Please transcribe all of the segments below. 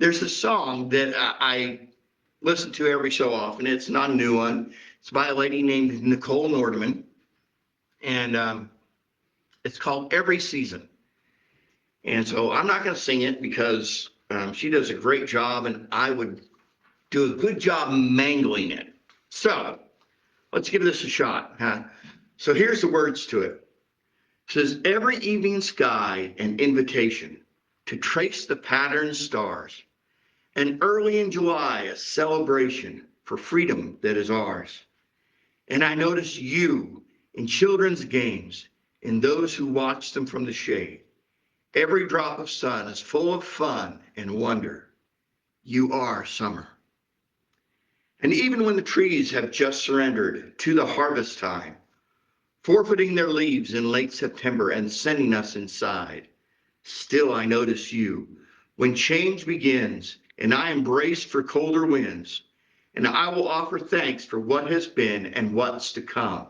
There's a song that I listen to every so often. It's not a new one. It's by a lady named Nicole Nordeman, and it's called Every Season. And so I'm not going to sing it because she does a great job, and I would do a good job mangling it. So let's give this a shot. Huh? So here's the words to it. It says, every evening sky an invitation to trace the patterned stars. And early in July, a celebration for freedom that is ours. And I notice you in children's games, in those who watch them from the shade. Every drop of sun is full of fun and wonder. You are summer. And even when the trees have just surrendered to the harvest time, forfeiting their leaves in late September and sending us inside, still I notice you when change begins and I am braced for colder winds, and I will offer thanks for what has been and what's to come.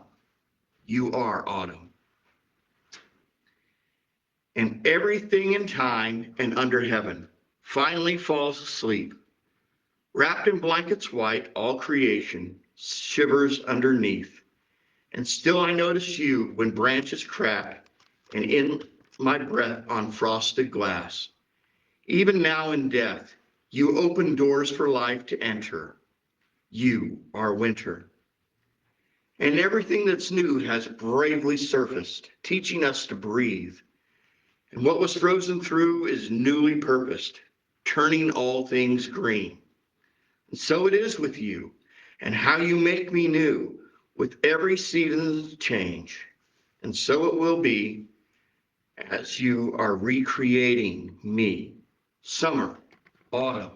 You are autumn. And everything in time and under heaven finally falls asleep. Wrapped in blankets white, all creation shivers underneath. And still I notice you when branches crack and in my breath on frosted glass. Even now in death, you open doors for life to enter. You are winter. And everything that's new has bravely surfaced, teaching us to breathe. And what was frozen through is newly purposed, turning all things green. And so it is with you, and how you make me new with every season's change. And so it will be as you are recreating me. Summer, autumn,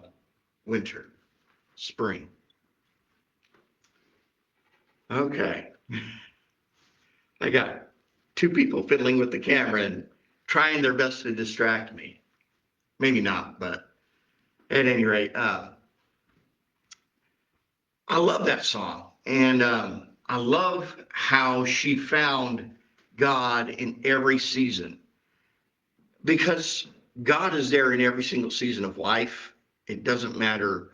winter, spring. Okay. I got two people fiddling with the camera and trying their best to distract me. Maybe not, but at any rate, I love that song. And I love how she found God in every season, because God is there in every single season of life. It doesn't matter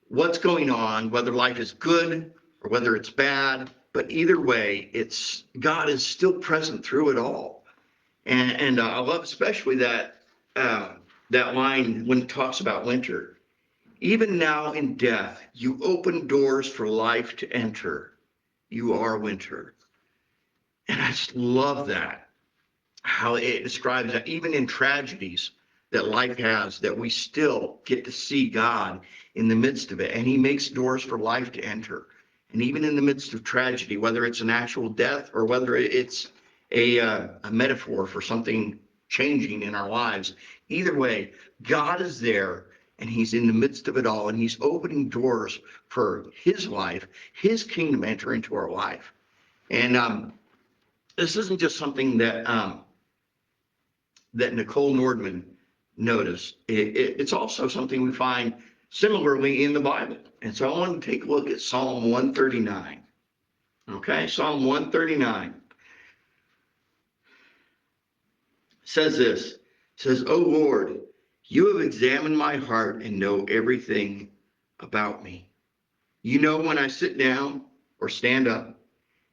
what's going on, whether life is good or whether it's bad, but either way, it's God is still present through it all. And I love especially that line when it talks about winter. Even now in death, you open doors for life to enter. You are winter. And I just love that, how it describes that even in tragedies that life has, that we still get to see God in the midst of it. And he makes doors for life to enter. And even in the midst of tragedy, whether it's an actual death or whether it's a metaphor for something changing in our lives, either way, God is there and he's in the midst of it all. And he's opening doors for his life, his kingdom enter into our life. And this isn't just something that Nicole Nordeman noticed. It's also something we find similarly in the Bible. And so I want to take a look at Psalm 139. Okay, Psalm 139 says this. It says, "O Lord, you have examined my heart and know everything about me. You know when I sit down or stand up.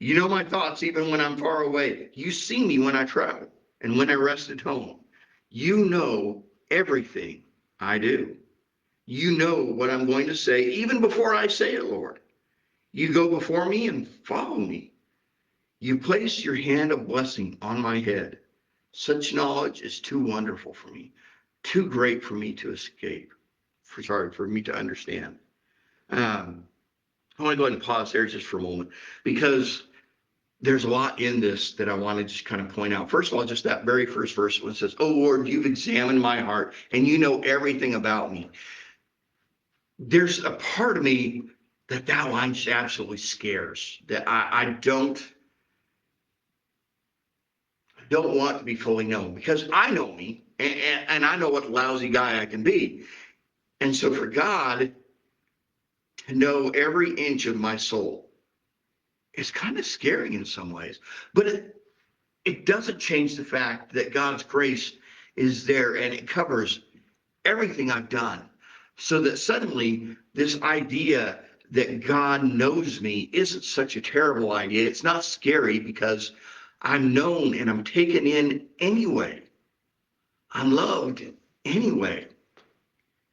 You know my thoughts even when I'm far away. You see me when I travel and when I rest at home. You know everything I do. You know what I'm going to say even before I say it, Lord. You go before me and follow me. You place your hand of blessing on my head. Such knowledge is too wonderful for me, too great for me to escape. For me to understand." I want to go ahead and pause there just for a moment, because there's a lot in this that I want to just kind of point out. First of all, just that very first verse when it says, "Oh Lord, you've examined my heart and you know everything about me." There's a part of me that line just absolutely scares, that I don't want to be fully known, because I know me and I know what a lousy guy I can be. And so for God to know every inch of my soul is kind of scary in some ways, but it doesn't change the fact that God's grace is there and it covers everything I've done. So that suddenly this idea that God knows me isn't such a terrible idea. It's not scary because I'm known and I'm taken in anyway. I'm loved anyway.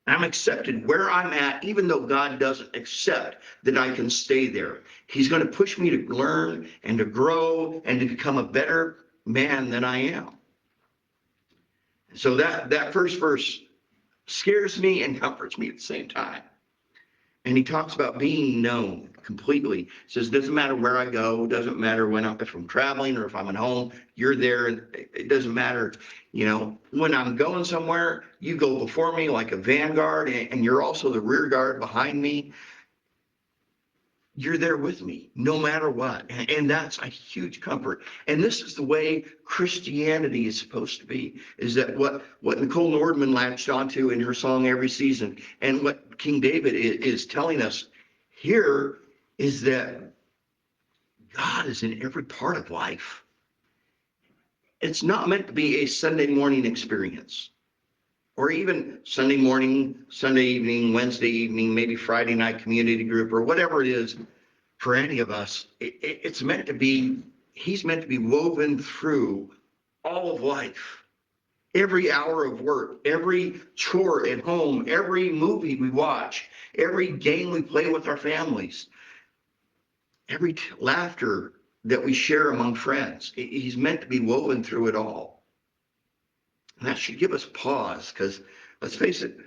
I'm accepted where I'm at, even though God doesn't accept that I can stay there. He's going to push me to learn and to grow and to become a better man than I am. So that first verse scares me and comforts me at the same time. And he talks about being known completely. He says, doesn't matter where I go, doesn't matter if I'm traveling or if I'm at home, you're there. And it doesn't matter, when I'm going somewhere, you go before me like a vanguard, and you're also the rear guard behind me. You're there with me no matter what. And that's a huge comfort. And this is the way Christianity is supposed to be, is that what Nicole Nordman latched onto in her song Every Season, and what King David is telling us here, is that God is in every part of life. It's not meant to be a Sunday morning experience, or even Sunday morning, Sunday evening, Wednesday evening, maybe Friday night community group, or whatever it is. For any of us, it's meant to be, he's meant to be woven through all of life. Every hour of work, every chore at home, every movie we watch, every game we play with our families, every laughter that we share among friends. He's meant to be woven through it all. And that should give us pause, because let's face it,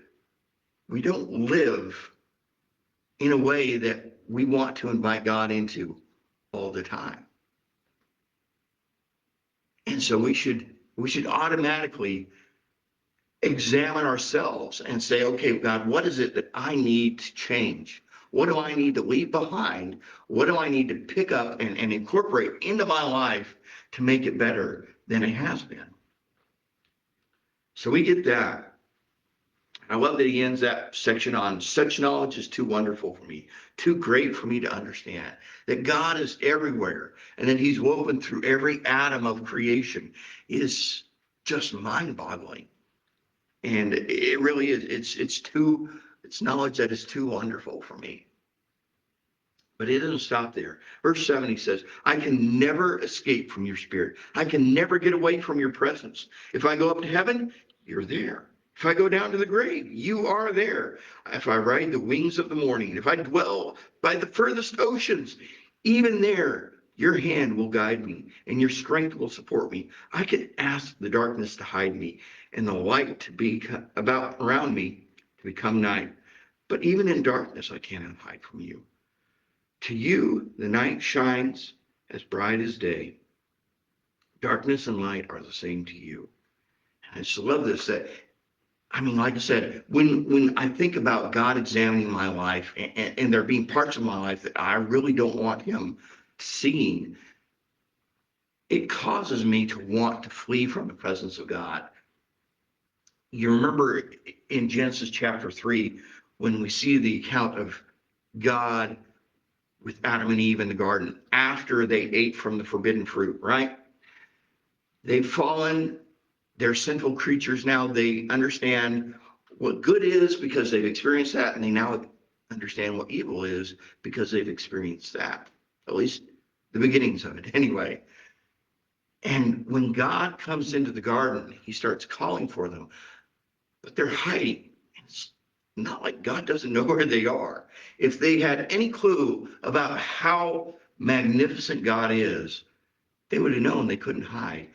we don't live in a way that we want to invite God into all the time. And so we should automatically examine ourselves and say, okay, God, what is it that I need to change? What do I need to leave behind? What do I need to pick up and incorporate into my life to make it better than it has been? So we get that. I love that he ends that section on, such knowledge is too wonderful for me, too great for me to understand, that God is everywhere and that he's woven through every atom of creation is just mind-boggling. And it really is, it's knowledge that is too wonderful for me. But it doesn't stop there. Verse 7, he says, I can never escape from your spirit. I can never get away from your presence. If I go up to heaven, you're there. If I go down to the grave, you are there. If I ride the wings of the morning, if I dwell by the furthest oceans, even there, your hand will guide me and your strength will support me. I can ask the darkness to hide me and the light to be about around me to become night. But even in darkness, I cannot hide from you. To you, the night shines as bright as day. Darkness and light are the same to you. And I just love this, like I said, when I think about God examining my life and there being parts of my life that I really don't want him seeing, it causes me to want to flee from the presence of God. You remember in Genesis chapter 3, when we see the account of God with Adam and Eve in the garden after they ate from the forbidden fruit, right? They've fallen. They're sinful creatures now. They understand what good is because they've experienced that, and they now understand what evil is because they've experienced that, at least the beginnings of it anyway. And when God comes into the garden, he starts calling for them, but they're hiding. It's not like God doesn't know where they are. If they had any clue about how magnificent God is, they would have known they couldn't hide.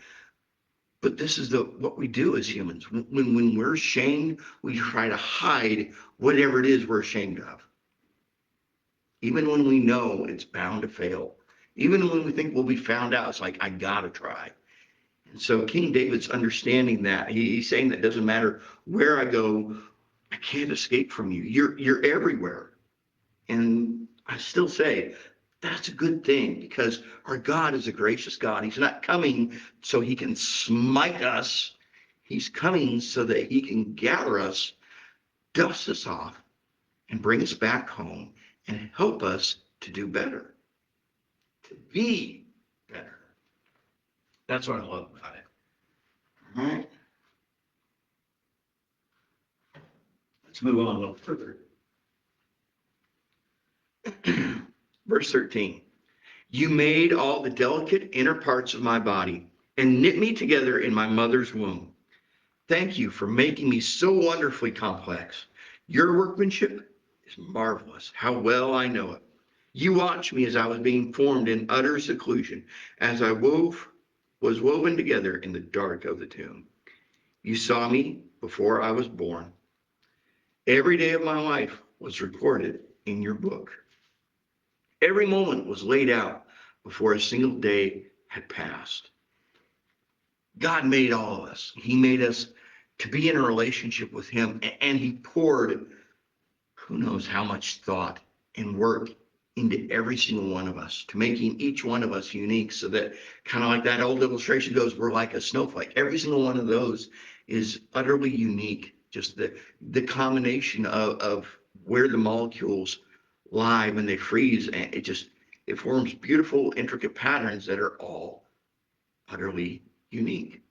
But this is what we do as humans. When we're ashamed, we try to hide whatever it is we're ashamed of. Even when we know it's bound to fail. Even when we think we'll be found out, it's like, I gotta try. And so King David's understanding that. He's saying that it doesn't matter where I go, I can't escape from you. You're everywhere. And I still say, that's a good thing, because our God is a gracious God. He's not coming so he can smite us. He's coming so that he can gather us, dust us off, and bring us back home and help us to do better, to be better. That's what I love about it. All right. Let's move on a little further. Verse 13. You made all the delicate inner parts of my body and knit me together in my mother's womb. Thank you for making me so wonderfully complex. Your workmanship is marvelous. How well I know it. You watched me as I was being formed in utter seclusion, as I was woven together in the dark of the tomb. You saw me before I was born. Every day of my life was recorded in your book. Every moment was laid out before a single day had passed. God made all of us. He made us to be in a relationship with him, and he poured who knows how much thought and work into every single one of us, to making each one of us unique, so that, kind of like that old illustration goes, we're like a snowflake. Every single one of those is utterly unique. Just the combination of where the molecules lie when they freeze, and it forms beautiful, intricate patterns that are all utterly unique.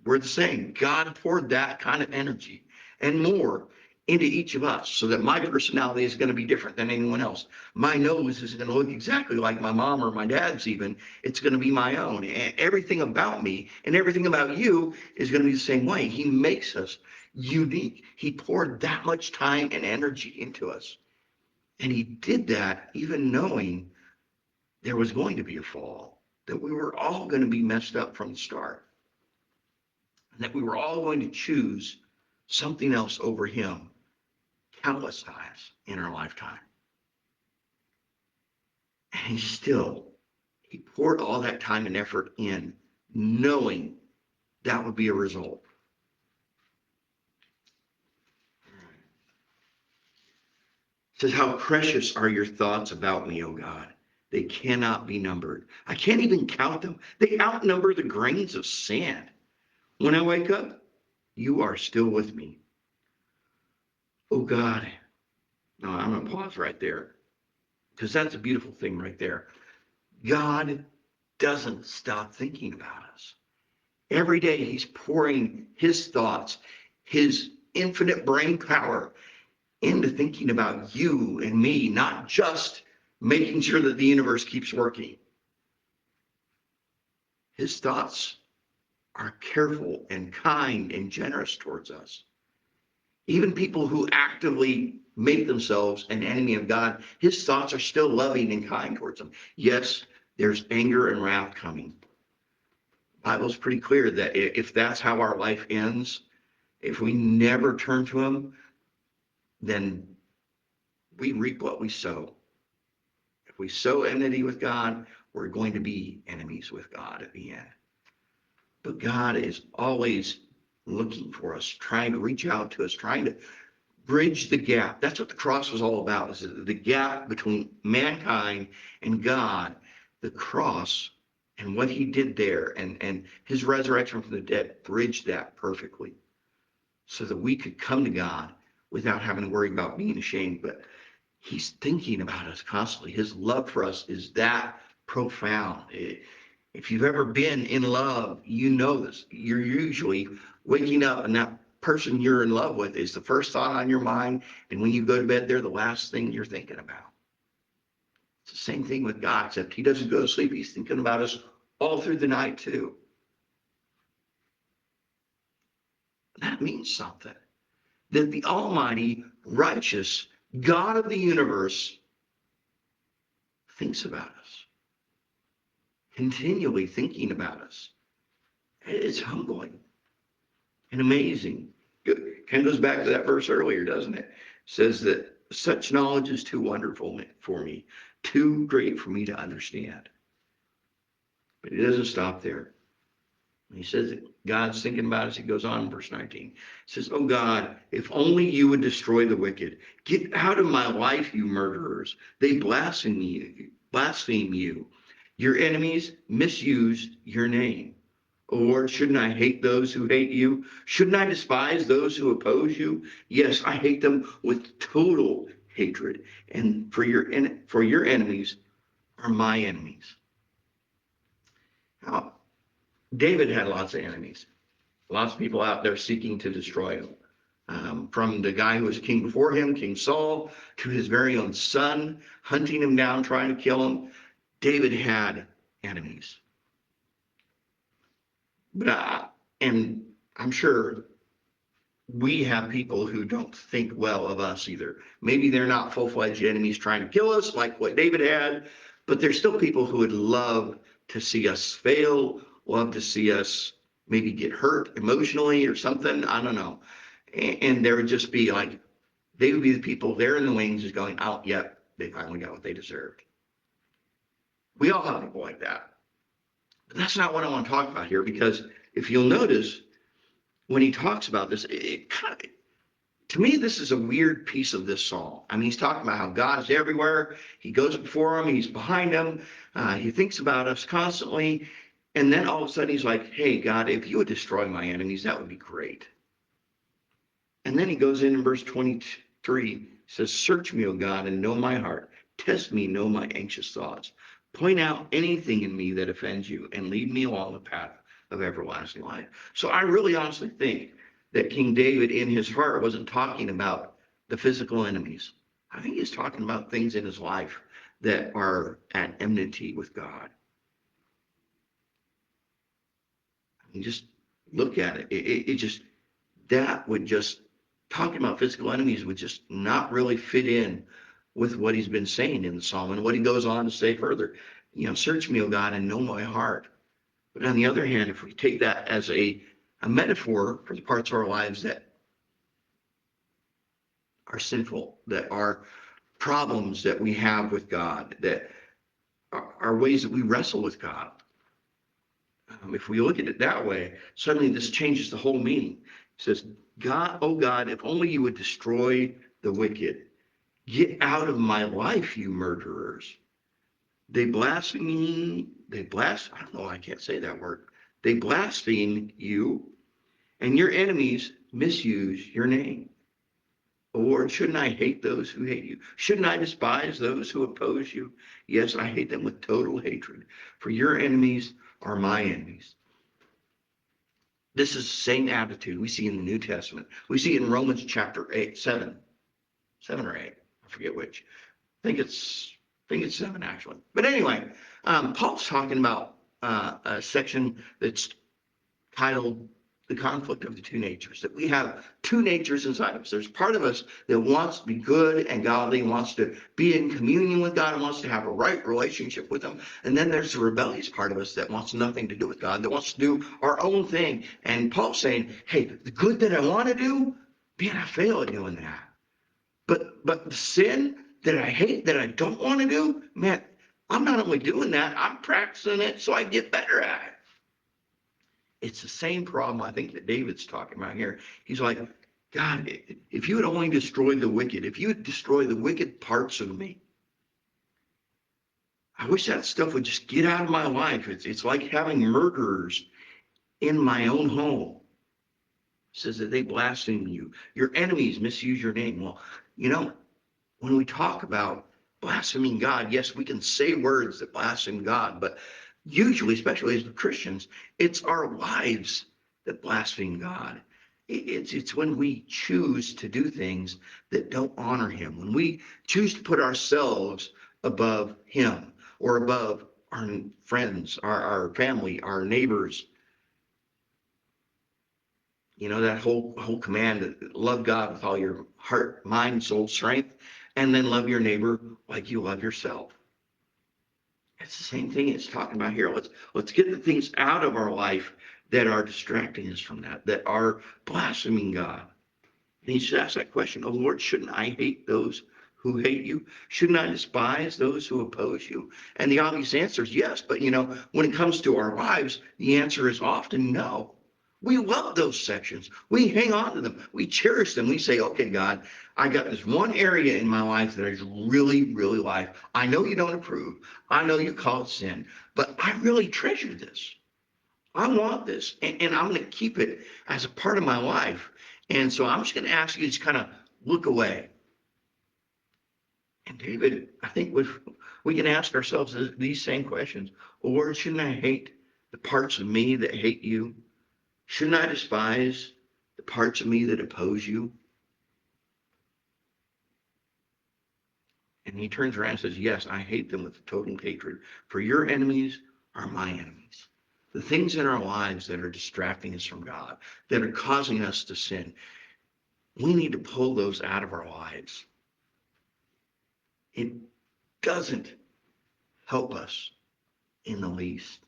We're the same. God poured that kind of energy and more into each of us, so that my personality is going to be different than anyone else. My nose is going to look exactly like my mom or my dad's even. It's going to be my own. And everything about me and everything about you is going to be the same way. He makes us unique. He poured that much time and energy into us. And he did that even knowing there was going to be a fall, that we were all going to be messed up from the start, and that we were all going to choose something else over him countless times in our lifetime. And he poured all that time and effort in, knowing that would be a result. It says, how precious are your thoughts about me, O God. They cannot be numbered. I can't even count them. They outnumber the grains of sand. When I wake up, you are still with me. Oh God. No, I'm going to pause right there, because that's a beautiful thing right there. God doesn't stop thinking about us. Every day he's pouring his thoughts, his infinite brain power into thinking about you and me, not just making sure that the universe keeps working. His thoughts are careful and kind and generous towards us. Even people who actively make themselves an enemy of God, his thoughts are still loving and kind towards them. Yes, there's anger and wrath coming. The Bible's pretty clear that if that's how our life ends, if we never turn to him, then we reap what we sow. If we sow enmity with God, we're going to be enemies with God at the end. But God is always looking for us, trying to reach out to us, trying to bridge the gap. That's what the cross was all about, is the gap between mankind and God. The cross and what he did there, and his resurrection from the dead bridged that perfectly, so that we could come to God without having to worry about being ashamed. But he's thinking about us constantly. His love for us is that profound. If you've ever been in love, you know this. You're usually waking up, and that person you're in love with is the first thought on your mind. And when you go to bed, they're the last thing you're thinking about. It's the same thing with God, except he doesn't go to sleep. He's thinking about us all through the night too. That means something. That the almighty, righteous God of the universe thinks about us, continually thinking about us. It's humbling and amazing. It kind of goes back to that verse earlier, doesn't it? It says that such knowledge is too wonderful for me, too great for me to understand. But it doesn't stop there. He says that God's thinking about us. He goes on in verse 19. He says, oh God, if only you would destroy the wicked. Get out of my life, you murderers. They blaspheme you. Your enemies misuse your name. Oh Lord, shouldn't I hate those who hate you? Shouldn't I despise those who oppose you? Yes, I hate them with total hatred. And for your enemies are my enemies. Now, David had lots of enemies, lots of people out there seeking to destroy him. from the guy who was king before him, King Saul, to his very own son, hunting him down, trying to kill him. David had enemies. But and I'm sure we have people who don't think well of us either. Maybe they're not full-fledged enemies trying to kill us like what David had, but there's still people who would love to see us fail, love to see us maybe get hurt emotionally or something. I don't know. And there would just be like, they would be the people there in the wings just going, out, yep, they finally got what they deserved. We all have people like that. But that's not what I want to talk about here, because if you'll notice, when he talks about this, it kind of, to me, this is a weird piece of this psalm. I mean, he's talking about how God's everywhere. He goes before him. He's behind him. He thinks about us constantly. And then all of a sudden he's like, hey, God, if you would destroy my enemies, that would be great. And then he goes in verse 23, he says, search me, O God, and know my heart. Test me, know my anxious thoughts. Point out anything in me that offends you, and lead me along the path of everlasting life. So I really honestly think that King David in his heart wasn't talking about the physical enemies. I think he's talking about things in his life that are at enmity with God. I mean, just look at it. It just, that would just, talking about physical enemies would just not really fit in with what he's been saying in the psalm and what he goes on to say further. You know, search me, O God, and know my heart. But on the other hand, if we take that as a metaphor for the parts of our lives that are sinful, that are problems that we have with God, that are ways that we wrestle with God, if we look at it that way, suddenly this changes the whole meaning. It says, God, oh God, if only you would destroy the wicked. Get out of my life, you murderers. They blaspheme, I don't know, I can't say that word. They blaspheme you, and your enemies misuse your name. Oh Lord, shouldn't I hate those who hate you? Shouldn't I despise those who oppose you? Yes, I hate them with total hatred, for your enemies are my enemies. This is the same attitude we see in the New Testament. We see it in Romans chapter 7 or 8, I forget which. I think it's 7 actually. But anyway, Paul's talking about a section that's titled The Conflict of the Two Natures, that we have two natures inside of us. There's part of us that wants to be good and godly, wants to be in communion with God, and wants to have a right relationship with him. And then there's the rebellious part of us that wants nothing to do with God, that wants to do our own thing. And Paul's saying, hey, the good that I want to do, man, I fail at doing that. But the sin that I hate, that I don't want to do, man, I'm not only doing that, I'm practicing it so I get better at it. It's the same problem I think that David's talking about here. He's like, God, if you would only destroy the wicked, if you would destroy the wicked parts of me, I wish that stuff would just get out of my life. It's like having murderers in my own home. It says that they blaspheme you. Your enemies misuse your name. Well, you know, when we talk about blaspheming God, yes, we can say words that blaspheme God, but usually, especially as Christians, it's our lives that blaspheme God. It's when we choose to do things that don't honor him, when we choose to put ourselves above him or above our friends, our family, our neighbors. You know, that whole command, love God with all your heart, mind, soul, strength, and then love your neighbor like you love yourself. It's the same thing it's talking about here. Let's get the things out of our life that are distracting us from that are blaspheming God. And he should ask that question, oh Lord, shouldn't I hate those who hate you? Shouldn't I despise those who oppose you? And the obvious answer is yes, but you know, when it comes to our lives, the answer is often no. We love those sections. We hang on to them. We cherish them. We say, okay, God, I got this one area in my life that I really, really like. I know you don't approve. I know you call it sin, but I really treasure this. I want this, and I'm going to keep it as a part of my life. And so I'm just going to ask you to just kind of look away. And David, I think we can ask ourselves these same questions. Lord, shouldn't I hate the parts of me that hate you? Shouldn't I despise the parts of me that oppose you? And he turns around and says, yes, I hate them with total hatred, for your enemies are my enemies. The things in our lives that are distracting us from God, that are causing us to sin, we need to pull those out of our lives. It doesn't help us in the least.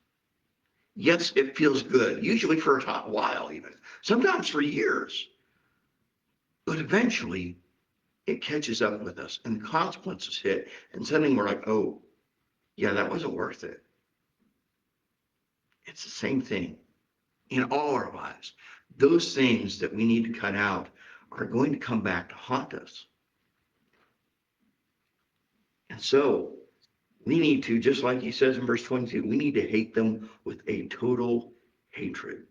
Yes, it feels good, usually for a while even, sometimes for years. But eventually, it catches up with us and the consequences hit. And suddenly we're like, oh, yeah, that wasn't worth it. It's the same thing in all our lives. Those things that we need to cut out are going to come back to haunt us. And so we need to, just like he says in verse 22, we need to hate them with a total hatred.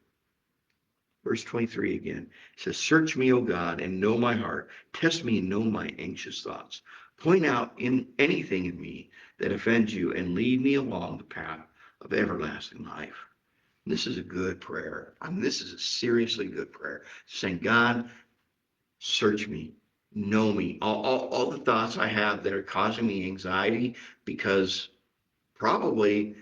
Verse 23 again says, search me, O God, and know my heart. Test me and know my anxious thoughts. Point out in anything in me that offends you and lead me along the path of everlasting life. This is a good prayer. I mean, this is a seriously good prayer. Saying, God, search me, know me. All the thoughts I have that are causing me anxiety, because probably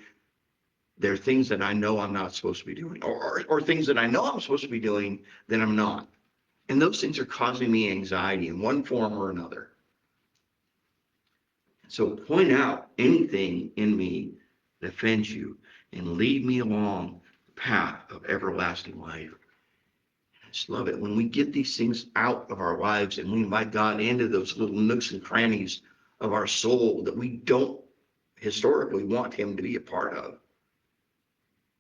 they're things that I know I'm not supposed to be doing, or things that I know I'm supposed to be doing that I'm not. And those things are causing me anxiety in one form or another. So point out anything in me that offends you and lead me along the path of everlasting life. I just love it when we get these things out of our lives and we invite God into those little nooks and crannies of our soul that we don't historically want him to be a part of.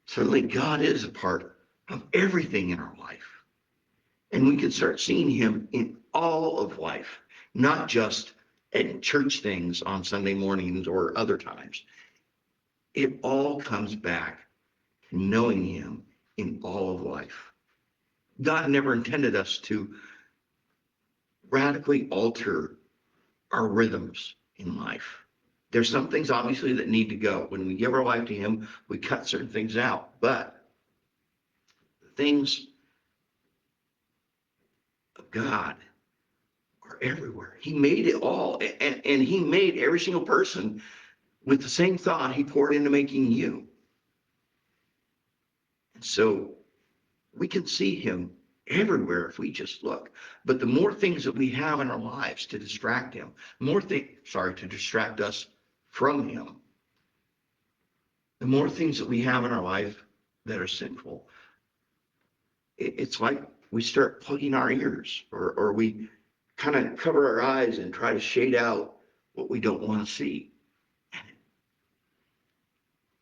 Suddenly God is a part of everything in our life. And we can start seeing him in all of life, not just at church things on Sunday mornings or other times. It all comes back to knowing him in all of life. God never intended us to radically alter our rhythms in life. There's some things obviously that need to go. When we give our life to him, we cut certain things out, but the things of God are everywhere. He made it all, and he made every single person with the same thought he poured into making you. And so we can see him everywhere if we just look. But the more things that we have in our lives to distract him, to distract us from him, the more things that we have in our life that are sinful, it's like we start plugging our ears, or we kind of cover our eyes and try to shade out what we don't want to see.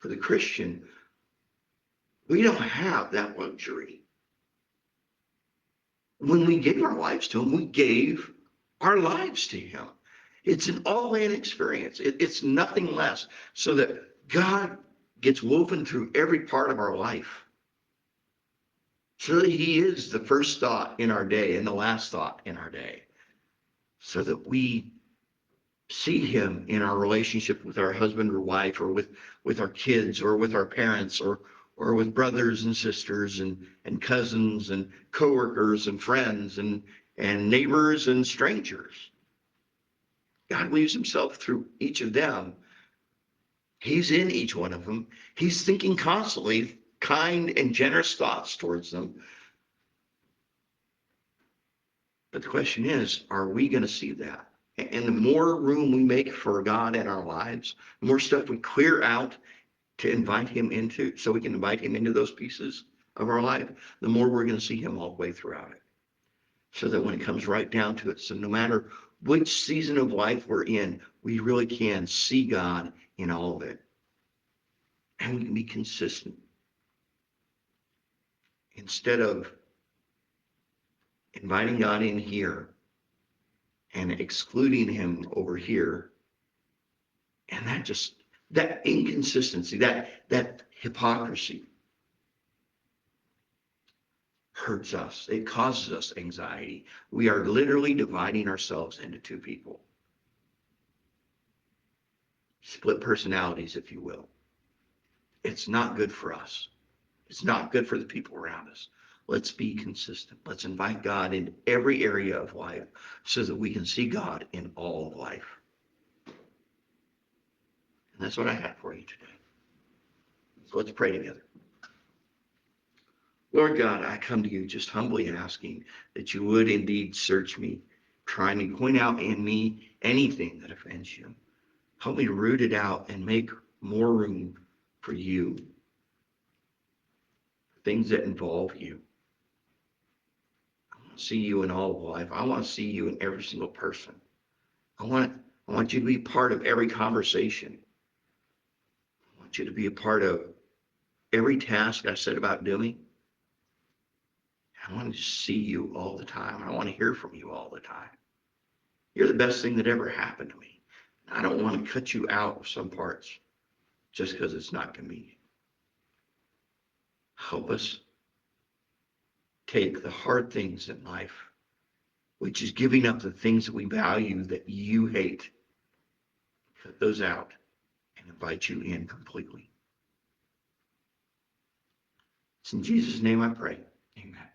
For the Christian, we don't have that luxury. When we gave our lives to him, we gave our lives to him. It's an all-in experience. It's nothing less, so that God gets woven through every part of our life. So that he is the first thought in our day and the last thought in our day. So that we see him in our relationship with our husband or wife, or with our kids, or with our parents, or with brothers and sisters and cousins and coworkers and friends and neighbors and strangers. God weaves himself through each of them. He's in each one of them. He's thinking constantly kind and generous thoughts towards them. But the question is, are we going to see that? And the more room we make for God in our lives, the more stuff we clear out to invite him into, so we can invite him into those pieces of our life, the more we're going to see him all the way throughout it. So that when it comes right down to it, so no matter which season of life we're in, we really can see God in all of it. And we can be consistent. Instead of inviting God in here and excluding him over here, and that inconsistency, that hypocrisy hurts us. It causes us anxiety. We are literally dividing ourselves into two people. Split personalities, if you will. It's not good for us. It's not good for the people around us. Let's be consistent. Let's invite God in every area of life so that we can see God in all of life. That's what I had for you today. So let's pray together. Lord God, I come to you just humbly asking that you would indeed search me, trying to point out in me anything that offends you. Help me to root it out and make more room for you, things that involve you. I want to see you in all of life. I want to see you in every single person. I want you to be part of every conversation. I want you to be a part of every task I set about doing. I want to see you all the time. I want to hear from you all the time. You're the best thing that ever happened to me. I don't want to cut you out of some parts just because it's not convenient. Help us take the hard things in life, which is giving up the things that we value that you hate, cut those out and invite you in completely. It's in Jesus' name I pray. Amen.